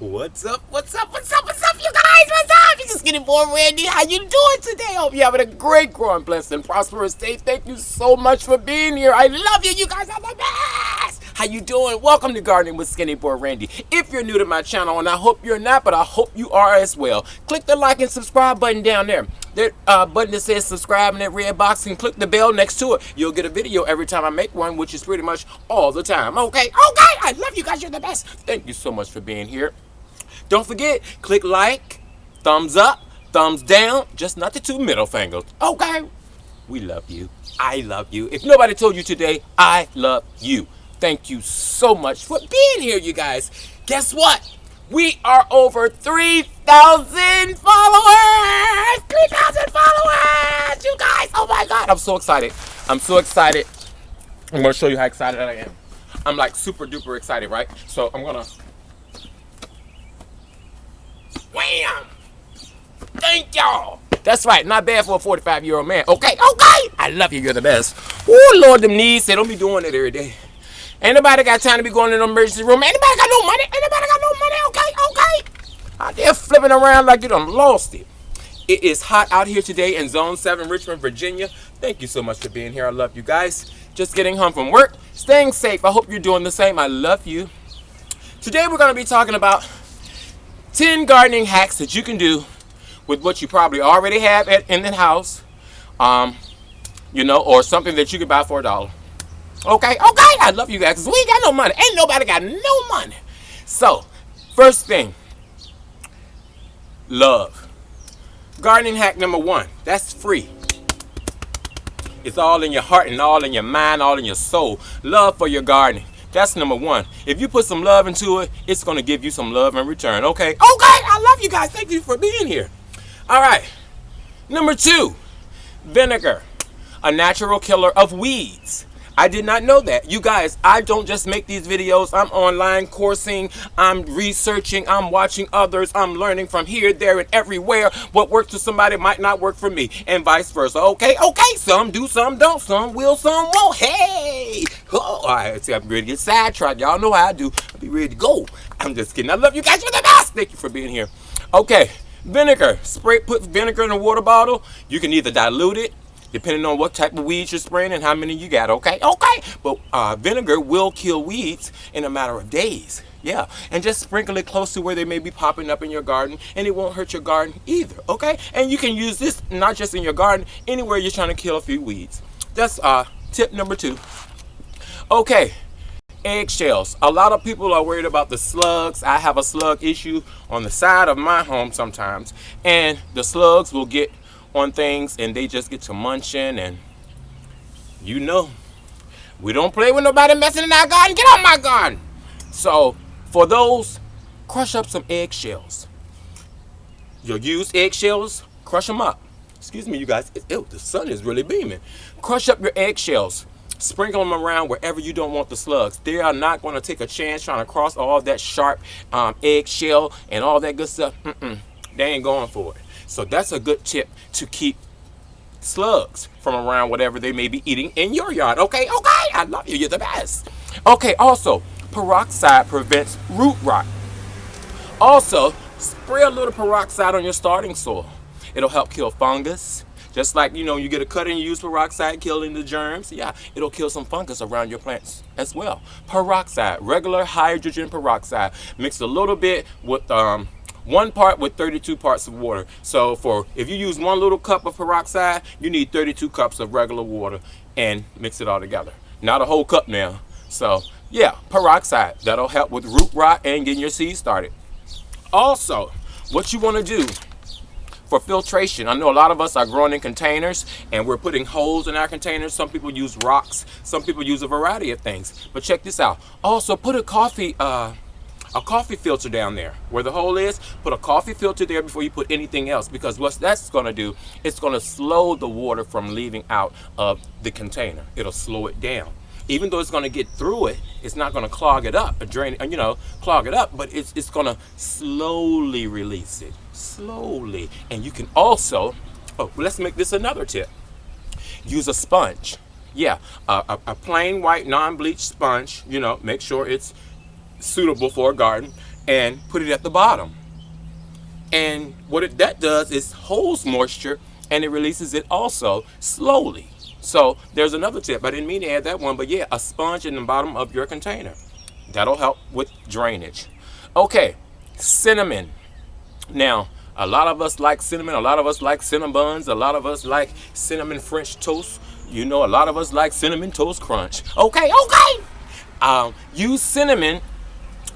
What's up? What's up? What's up? What's up, you guys? What's up? It's Skinny Boy Randy. How you doing today? Hope you're having a great, growing, blessed, and prosperous day. Thank you so much for being here. I love you. You guys are the best. How you doing? Welcome to Gardening with Skinny Boy Randy. If you're new to my channel, and I hope you're not, but I hope you are as well, click the like and subscribe button down there. That button that says subscribe in that red box, and click the bell next to it. You'll get a video every time I make one, which is pretty much all the time. Okay? I love you guys. You're the best. Thank you so much for being here. Don't forget, click like, thumbs up, thumbs down, just not the two middle fingers. Okay? We love you. I love you. If nobody told you today, I love you. Thank you so much for being here, you guys. Guess what? We are over 3,000 followers! 3,000 followers! You guys, oh my God. I'm so excited. I'm so excited. I'm going to show you how excited I am. I'm like super duper excited, right? So I'm going to... Wham! Thank y'all. That's right. Not bad for a 45-year-old man. Okay. I love you. You're the best. Oh, Lord, them knees. They don't be doing it every day. Ain't nobody got time to be going in the emergency room. Ain't nobody got no money. Ain't nobody got no money. Okay. Out there flipping around like you done lost it. It is hot out here today in Zone 7, Richmond, Virginia. Thank you so much for being here. I love you guys. Just getting home from work. Staying safe. I hope you're doing the same. I love you. Today we're going to be talking about 10 gardening hacks that you can do with what you probably already have in the house, or something that you can buy for $1. Okay, I love you guys because we ain't got no money. Ain't nobody got no money. So, first thing, love. Gardening hack number 1, that's free. It's all in your heart and all in your mind, all in your soul. Love for your gardening. That's number 1. If you put some love into it, it's going to give you some love in return. Okay, I love you guys. Thank you for being here. All right. Number 2, vinegar, a natural killer of weeds. I did not know that. You guys, I don't just make these videos. I'm online coursing. I'm researching. I'm watching others. I'm learning from here, there, and everywhere. What works for somebody might not work for me, and vice versa. Okay. Some do, some don't. Some will, some won't. Hey. All right. See, I'm ready to get sidetracked. Y'all know how I do. I'll be ready to go. I'm just kidding. I love you guys. You're the best. Thank you for being here. Okay. Vinegar. Put vinegar in a water bottle. You can either dilute it, depending on what type of weeds you're spraying and how many you got, okay? But vinegar will kill weeds in a matter of days. Yeah, and just sprinkle it close to where they may be popping up in your garden, and it won't hurt your garden either, okay? And you can use this not just in your garden, anywhere you're trying to kill a few weeds. That's tip number 2. Okay, eggshells. A lot of people are worried about the slugs. I have a slug issue on the side of my home sometimes, and the slugs will get on things and they just get to munching, and we don't play with nobody messing in our garden. Get out my garden. So for those, crush up some eggshells. You'll use eggshells, crush them up. Excuse me, you guys. The sun is really beaming. Crush up your eggshells. Sprinkle them around wherever you don't want the slugs. They are not going to take a chance trying to cross all that sharp eggshell and all that good stuff. They ain't going for it. So that's a good tip to keep slugs from around whatever they may be eating in your yard. Okay, I love you. You're the best. Okay, also, peroxide prevents root rot. Also, spray a little peroxide on your starting soil. It'll help kill fungus. Just like, you get a cut and you use peroxide, killing the germs. Yeah, it'll kill some fungus around your plants as well. Peroxide, regular hydrogen peroxide. Mix a little bit with 1 part with 32 parts of water. So if you use 1 little cup of peroxide, you need 32 cups of regular water, and mix it all together. Not a whole cup now. So yeah, peroxide. That'll help with root rot and getting your seeds started. Also, what you want to do for filtration. I know a lot of us are growing in containers and we're putting holes in our containers. Some people use rocks. Some people use a variety of things. But check this out. Also, put a coffee filter down there where the hole is. Put a coffee filter there before you put anything else, because what that's going to do, it's going to slow the water from leaving out of the container. It'll slow it down. Even though it's going to get through it, it's not going to clog it up, clog it up, but it's going to slowly release it, slowly. And you can also, let's make this another tip. Use a sponge. Yeah, a plain white non-bleached sponge, make sure it's suitable for a garden, and put it at the bottom. And what that does is holds moisture, and it releases it also slowly. So there's another tip. I didn't mean to add that one, but yeah, a sponge in the bottom of your container. That'll help with drainage. Okay, cinnamon. Now, a lot of us like cinnamon. A lot of us like Cinnabons. A lot of us like cinnamon French toast. You know, a lot of us like cinnamon toast crunch. Okay. Use cinnamon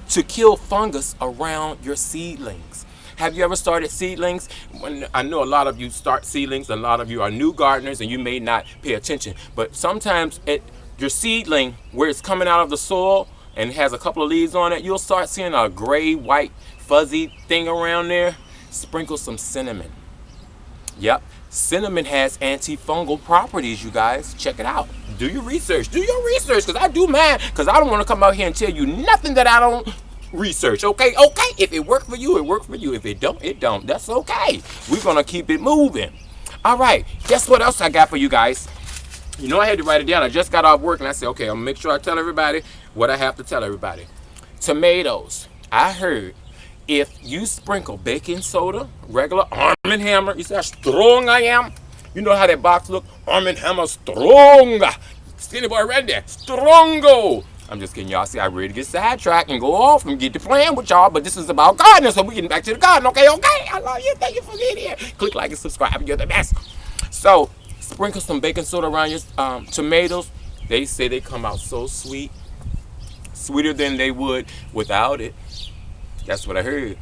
to kill fungus around your seedlings. Have you ever started seedlings? I know a lot of you start seedlings. A lot of you are new gardeners and you may not pay attention. But sometimes your seedling, where it's coming out of the soil and has a couple of leaves on it, you'll start seeing a gray, white, fuzzy thing around there. Sprinkle some cinnamon. Yep, cinnamon has antifungal properties, you guys. Check it out. Do your research. Do your research, because I do mine. Because I don't want to come out here and tell you nothing that I don't research. Okay. If it worked for you, it worked for you. If it don't, it don't. That's okay. We're going to keep it moving. All right. Guess what else I got for you guys? You know, I had to write it down. I just got off work and I said, okay, I'm going to make sure I tell everybody what I have to tell everybody. Tomatoes. I heard if you sprinkle baking soda, regular Arm & Hammer, you see how strong I am? You know how that box look? Arm & Hammer strong. SkinnyBoyRandy strongo. I'm just kidding, y'all. See, I ready to get sidetracked and go off and get to playing with y'all, but this is about gardening, so we're getting back to the garden. Okay. I love you. Thank you for being here. Click like and subscribe. You're the best. So, sprinkle some baking soda around your tomatoes. They say they come out so sweet. Sweeter than they would without it. That's what I heard.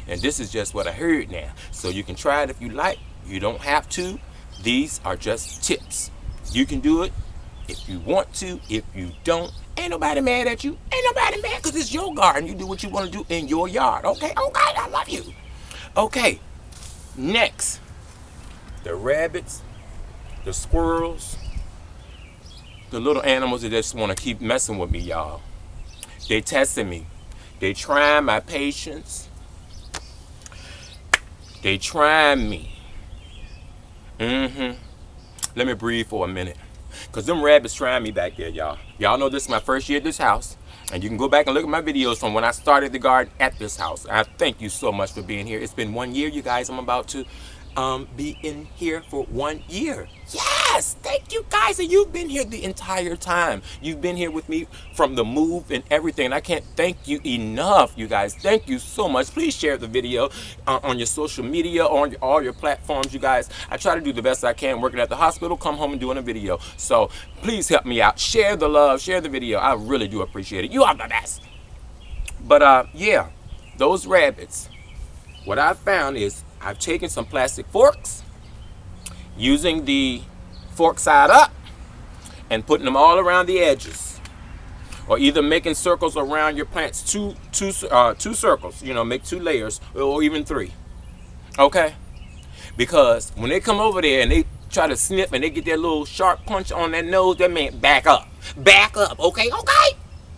And this is just what I heard now. So you can try it if you like. You don't have to. These are just tips. You can do it if you want to. If you don't, ain't nobody mad at you. Ain't nobody mad, because it's your garden. You do what you want to do in your yard. Okay. I love you. Okay. Next, the rabbits, the squirrels, the little animals that just want to keep messing with me, y'all. They testing me. They trying my patience. They trying me. Let me breathe for a minute. Because them rabbits trying me back there, y'all. Y'all know this is my first year at this house. And you can go back and look at my videos from when I started the garden at this house. I thank you so much for being here. It's been 1 year, you guys. I'm about to be in here for 1 year. Yes, thank you guys. And you've been here the entire time. You've been here with me from the move and everything. And I can't thank you enough, you guys. Thank you so much. Please share the video on your social media, on all your platforms, you guys. I try to do the best I can working at the hospital, come home and doing a video. So please help me out. Share the love, share the video. I really do appreciate it. You are the best. But yeah, those rabbits, what I found is I've taken some plastic forks, using the fork side up and putting them all around the edges, or either making circles around your plants, two circles, you know, make 2 layers or even 3. Okay, because when they come over there and they try to sniff and they get that little sharp punch on their nose, that means back up. Okay,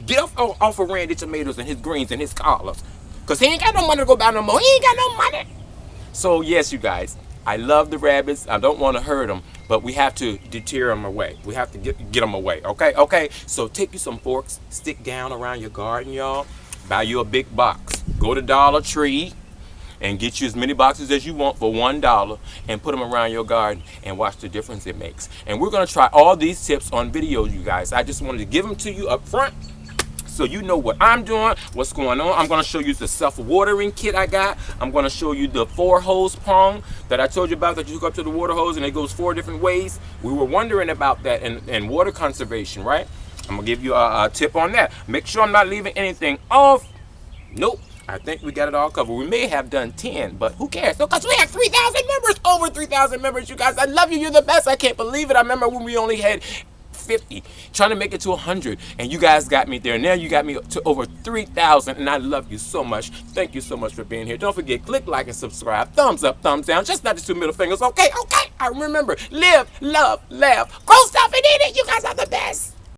get off of Randy tomatoes and his greens and his collards, because he ain't got no money to go buy no more. He ain't got no money. So yes, you guys, I love the rabbits. I don't want to hurt them, but we have to deter them away. We have to get them away. Okay. So take you some forks, stick down around your garden, y'all. Buy you a big box. Go to Dollar Tree and get you as many boxes as you want for $1 and put them around your garden and watch the difference it makes. And we're gonna try all these tips on video, you guys. I just wanted to give them to you up front, so you know what I'm doing, what's going on. I'm going to show you the self-watering kit I got. I'm going to show you the 4-hose prong that I told you about, that you hook up to the water hose and it goes 4 different ways. We were wondering about that and water conservation, right? I'm going to give you a tip on that. Make sure I'm not leaving anything off. Nope. I think we got it all covered. We may have done 10, but who cares? Because we have 3,000 members, over 3,000 members, you guys. I love you. You're the best. I can't believe it. I remember when we only had 50, trying to make it to 100, and you guys got me there. Now you got me to over 3,000, and I love you so much. Thank you so much for being here. Don't forget, click like and subscribe. Thumbs up, thumbs down, just not the 2 middle fingers. Okay. I remember, live, love, laugh, grow stuff and eat it. You guys are the best.